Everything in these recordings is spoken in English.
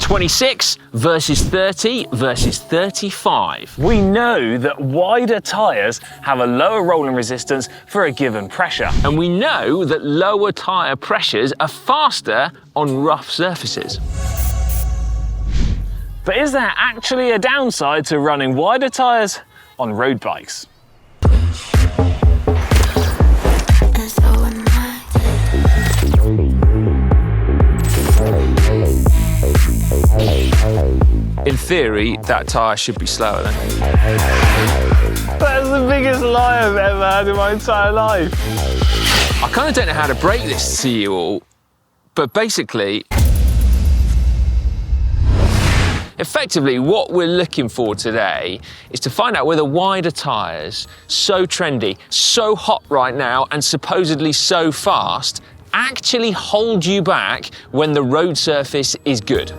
26 versus 30 versus 35. We know that wider tyres have a lower rolling resistance for a given pressure. And we know that lower tyre pressures are faster on rough surfaces. But is there actually a downside to running wider tyres on road bikes? In theory, that tyre should be slower then. That's the biggest lie I've ever had in my entire life. I kind of don't know how to break this to you all, but basically, effectively, what we're looking for today is to find out whether wider tyres, so trendy, so hot right now, and supposedly so fast, actually hold you back when the road surface is good.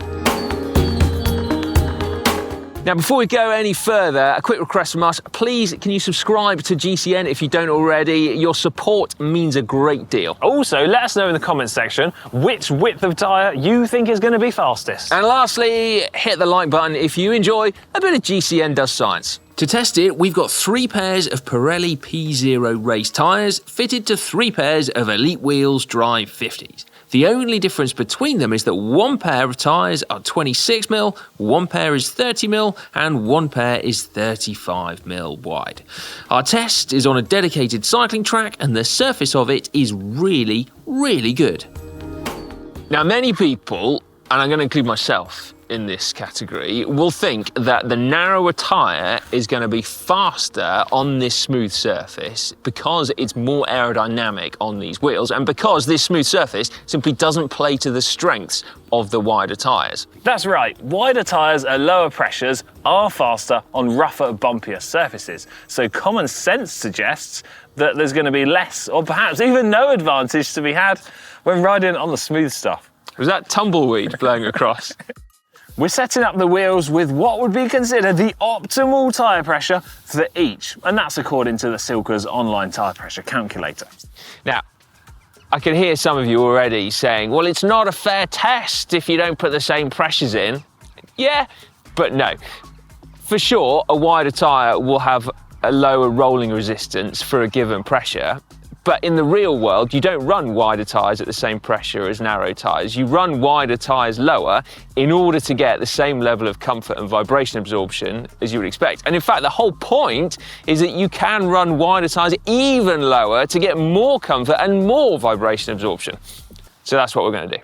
Now, before we go any further, a quick request from us. Please, can you subscribe to GCN if you don't already? Your support means a great deal. Also, let us know in the comments section which width of tyre you think is going to be fastest. And lastly, hit the like button if you enjoy a bit of GCN Does Science. To test it, we've got 3 pairs of PREL P0 race tyres fitted to 3 pairs of Elite Wheels Drive 50s. The only difference between them is that 1 pair of tyres are 26mm, 1 pair is 30mm, and 1 pair is 35mm wide. Our test is on a dedicated cycling track, and the surface of it is really, really good. Now, many people, and I'm going to include myself in this category, will think that the narrower tyre is going to be faster on this smooth surface because it's more aerodynamic on these wheels and because this smooth surface simply doesn't play to the strengths of the wider tyres. That's right, wider tyres at lower pressures are faster on rougher, bumpier surfaces. So common sense suggests that there's going to be less or perhaps even no advantage to be had when riding on the smooth stuff. Was that tumbleweed blowing across? We're setting up the wheels with what would be considered the optimal tyre pressure for each, and that's according to the Silka's online tyre pressure calculator. Now, I can hear some of you already saying, well, it's not a fair test if you don't put the same pressures in. Yeah, but no. For sure, a wider tyre will have a lower rolling resistance for a given pressure. But in the real world, you don't run wider tyres at the same pressure as narrow tyres. You run wider tyres lower in order to get the same level of comfort and vibration absorption as you would expect. And in fact, the whole point is that you can run wider tyres even lower to get more comfort and more vibration absorption. So that's what we're going to do.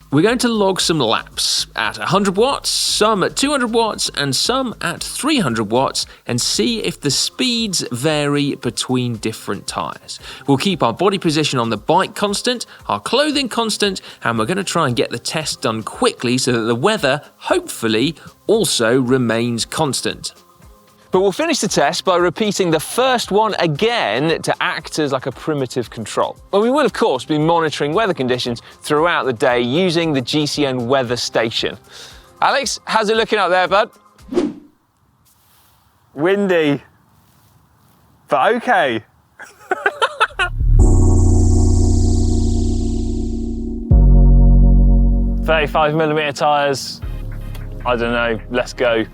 We're going to log some laps at 100 watts, some at 200 watts, and some at 300 watts, and see if the speeds vary between different tyres. We'll keep our body position on the bike constant, our clothing constant, and we're going to try and get the test done quickly so that the weather, hopefully, also remains constant. But we'll finish the test by repeating the first one again to act as like a primitive control. Well, we will, of course, be monitoring weather conditions throughout the day using the GCN weather station. Alex, how's it looking out there, bud? Windy, but okay. 35mm tyres. I don't know, let's go.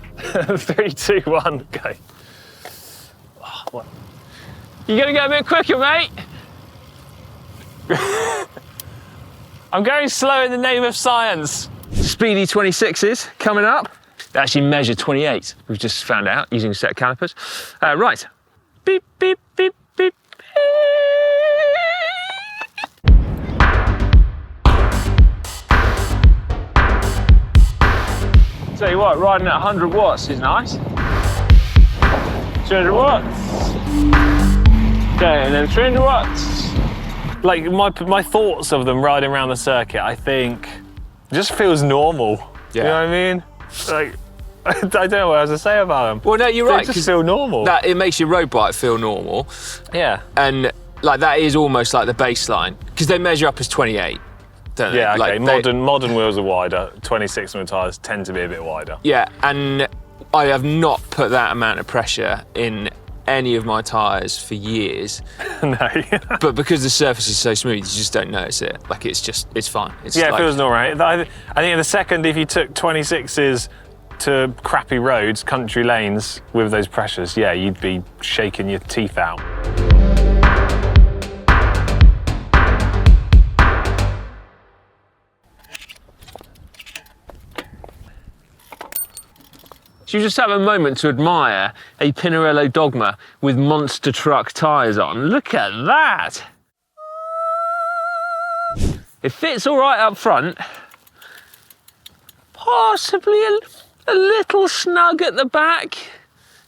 3, 2, 1, go. Oh, what? You gonna go a bit quicker, mate? I'm going slow in the name of science. Speedy 26s coming up. They actually measure 28, we've just found out using a set of calipers. Right. Beep, beep, beep, beep, beep. Tell you what, riding at 100 watts is nice. 200 watts. Okay, and then 300 watts. Like my thoughts of them riding around the circuit, I think, just feels normal. Yeah. You know what I mean? Like, I don't know what else to say about them. Well, no, you're right. They just feel normal. That it makes your road bike feel normal. Yeah. And like that is almost like the baseline because they measure up as 28. Don't they? Yeah, okay. Like modern wheels are wider. 26mm tyres tend to be a bit wider. Yeah, and I have not put that amount of pressure in any of my tyres for years. No. But because the surface is so smooth, you just don't notice it. Like it's fine. It's Yeah, like, it feels all right. I think in the second, if you took 26s to crappy roads, country lanes with those pressures, yeah, you'd be shaking your teeth out. You just have a moment to admire a Pinarello Dogma with monster truck tyres on. Look at that! It fits all right up front. Possibly a little snug at the back,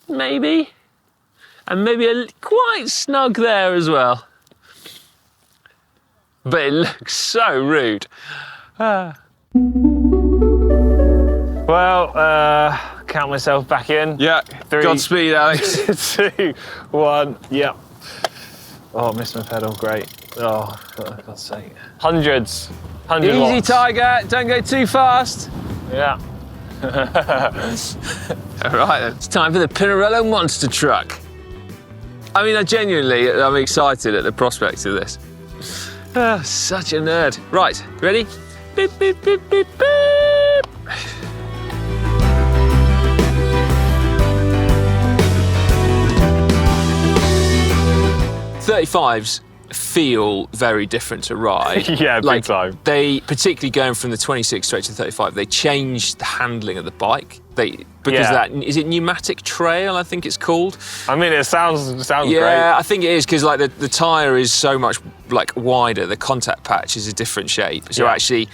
maybe. And maybe quite snug there as well. But it looks so rude. Well, count myself back in. Yeah, 3, Godspeed, Alex. 2, 1, yep. Oh, missed my pedal, great. Oh, for God's sake. Hundreds. 100 Easy, watts. Tiger, don't go too fast. Yeah. All right then, it's time for the Pinarello monster truck. I mean, I'm excited at the prospect of this. Such a nerd. Right, ready? Beep, beep, beep, beep, beep. 35s feel very different to ride. Yeah, big time. They, particularly going from the 26 straight to the 35, they changed the handling of the bike. Because that, is it pneumatic trail, I think it's called? I mean, it sounds great. Yeah, I think it is, because like the tyre is so much like wider, the contact patch is a different shape. So actually,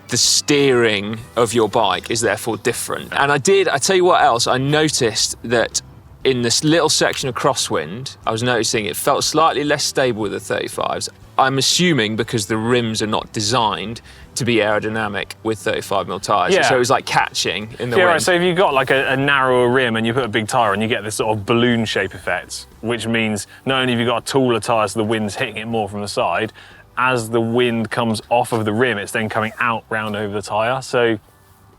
the steering of your bike is therefore different. And I tell you what else, I noticed that in this little section of crosswind, I was noticing it felt slightly less stable with the 35s. I'm assuming because the rims are not designed to be aerodynamic with 35mm tyres. Yeah. So it was like catching in the wind. Right, so if you've got like a narrower rim and you put a big tyre on, you get this sort of balloon shape effect, which means not only have you got a taller tyre so the wind's hitting it more from the side, as the wind comes off of the rim, it's then coming out round over the tyre. So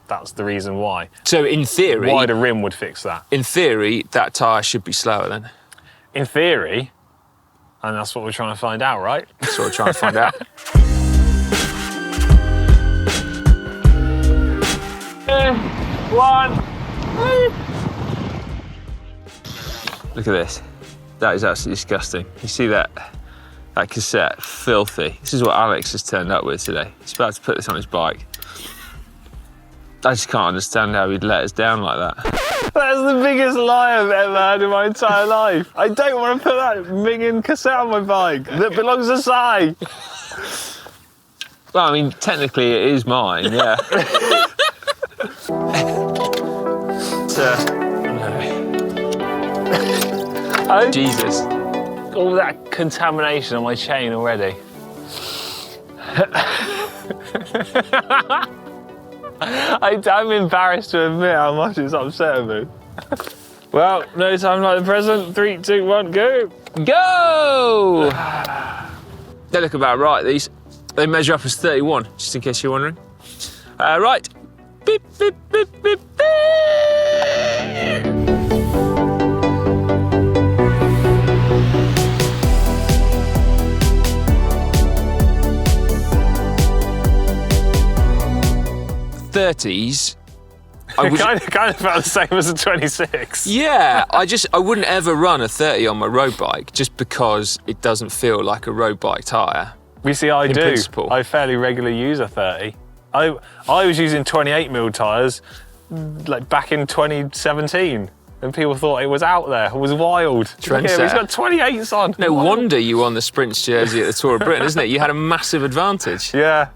that's the reason why. So in theory, wider rim would fix that. In theory, that tyre should be slower then. In theory, and that's what we're trying to find out, right? That's what we're trying to find out. 1. Look at this. That is absolutely disgusting. You see that cassette? Filthy. This is what Alex has turned up with today. He's about to put this on his bike. I just can't understand how he'd let us down like that. That's the biggest lie I've ever had in my entire life. I don't want to put that minging cassette on my bike that belongs to Si. Well, I mean, technically it is mine, yeah. Jesus. All that contamination on my chain already. I'm embarrassed to admit how much it's upsetting me. Well, no time like the present. 3, 2, 1, go. Go! They look about right, these. They measure up as 31, just in case you're wondering. Right. Beep, beep, beep, beep, beep. '30s. Kind of about the same as a 26. Yeah, I wouldn't ever run a 30 on my road bike just because it doesn't feel like a road bike tyre. You see, I do. Principle. I fairly regularly use a 30. I was using 28mm tyres like back in 2017, and people thought it was out there. It was wild. Look at him, he's got 28s on. No wonder you won the Sprints jersey at the Tour of Britain, isn't it? You had a massive advantage. Yeah.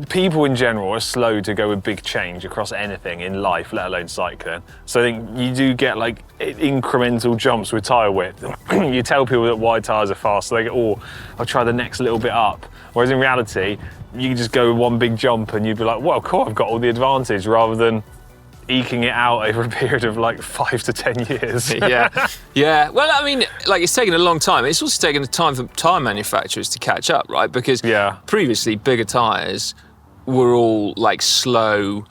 People in general are slow to go with big change across anything in life, let alone cycling. So I think you do get like incremental jumps with tyre width. You tell people that wide tyres are fast, so they go, oh, I'll try the next little bit up. Whereas in reality, you can just go with one big jump and you'd be like, well, cool, I've got all the advantage, rather than eking it out over a period of like 5 to 10 years. Yeah. Well, I mean, like it's taken a long time. It's also taken time for tyre manufacturers to catch up, right? Because previously bigger tyres were all like slow,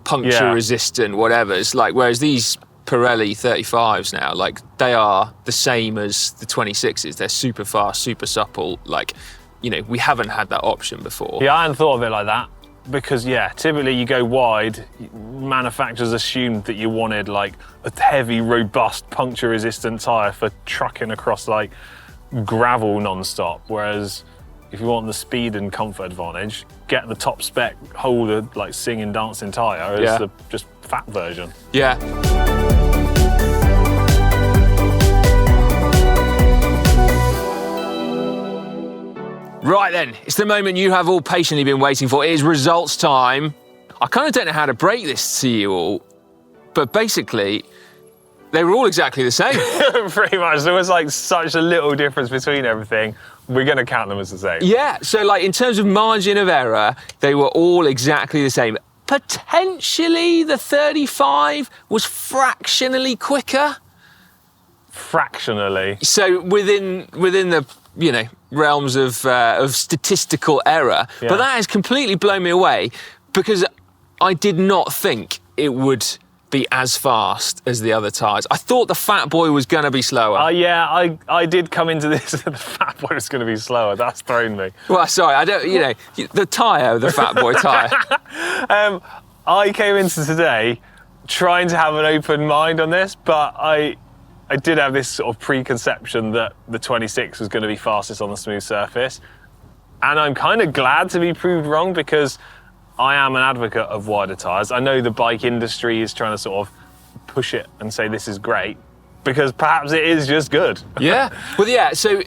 puncture resistant, whatever. It's like, whereas these Pirelli 35s now, like they are the same as the 26s. They're super fast, super supple. Like, you know, we haven't had that option before. Yeah, I hadn't thought of it like that. Because, yeah, typically you go wide, manufacturers assumed that you wanted like a heavy, robust, puncture-resistant tyre for trucking across like gravel non-stop. Whereas if you want the speed and comfort advantage, get the top spec Holder like singing, dancing tyre as the just fat version. Yeah. Right then, it's the moment you have all patiently been waiting for. It is results time. I kind of don't know how to break this to you all, but basically, they were all exactly the same. Pretty much. There was like such a little difference between everything. We're going to count them as the same. Yeah, so like in terms of margin of error, they were all exactly the same. Potentially the 35 was fractionally quicker. Fractionally. So within the, you know, realms of statistical error. Yeah. But that has completely blown me away because I did not think it would be as fast as the other tyres. I thought the Fat Boy was going to be slower. Yeah, I did come into this that the Fat Boy was going to be slower. That's thrown me. Well, sorry, I don't, you know, the tyre, the Fat Boy tyre. I came into today trying to have an open mind on this, but I did have this sort of preconception that the 26 was going to be fastest on the smooth surface. And I'm kind of glad to be proved wrong because I am an advocate of wider tyres. I know the bike industry is trying to sort of push it and say this is great because perhaps it is just good. Yeah. Well, yeah, so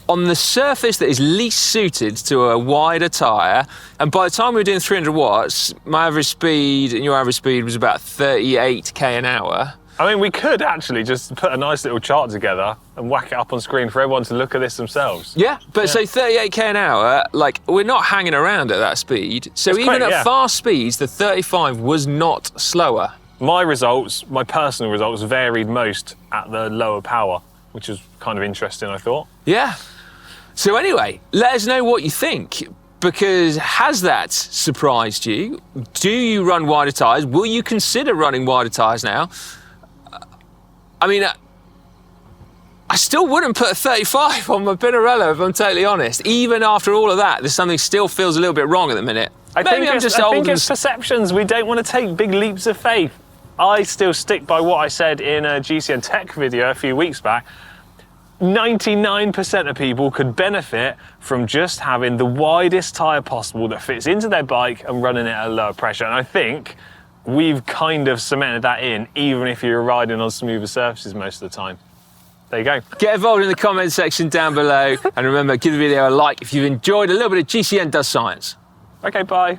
on the surface that is least suited to a wider tyre, and by the time we were doing 300 watts, my average speed and your average speed was about 38k an hour. I mean, we could actually just put a nice little chart together and whack it up on screen for everyone to look at this themselves. Yeah, but so 38k an hour, like, we're not hanging around at that speed. So That's even quick, at fast speeds, the 35 was not slower. My results, my personal results, varied most at the lower power, which is kind of interesting, I thought. Yeah. So anyway, let us know what you think, because has that surprised you? Do you run wider tyres? Will you consider running wider tyres now? I mean, I still wouldn't put a 35 on my Pinarello, if I'm totally honest. Even after all of that, there's something still feels a little bit wrong at the minute. I think it's perceptions. We don't want to take big leaps of faith. I still stick by what I said in a GCN Tech video a few weeks back. 99% of people could benefit from just having the widest tyre possible that fits into their bike and running it at a lower pressure. And I think we've kind of cemented that in, even if you're riding on smoother surfaces most of the time. There you go. Get involved in the comment section down below. And remember, give the video a like if you've enjoyed a little bit of GCN Does Science. Okay, bye.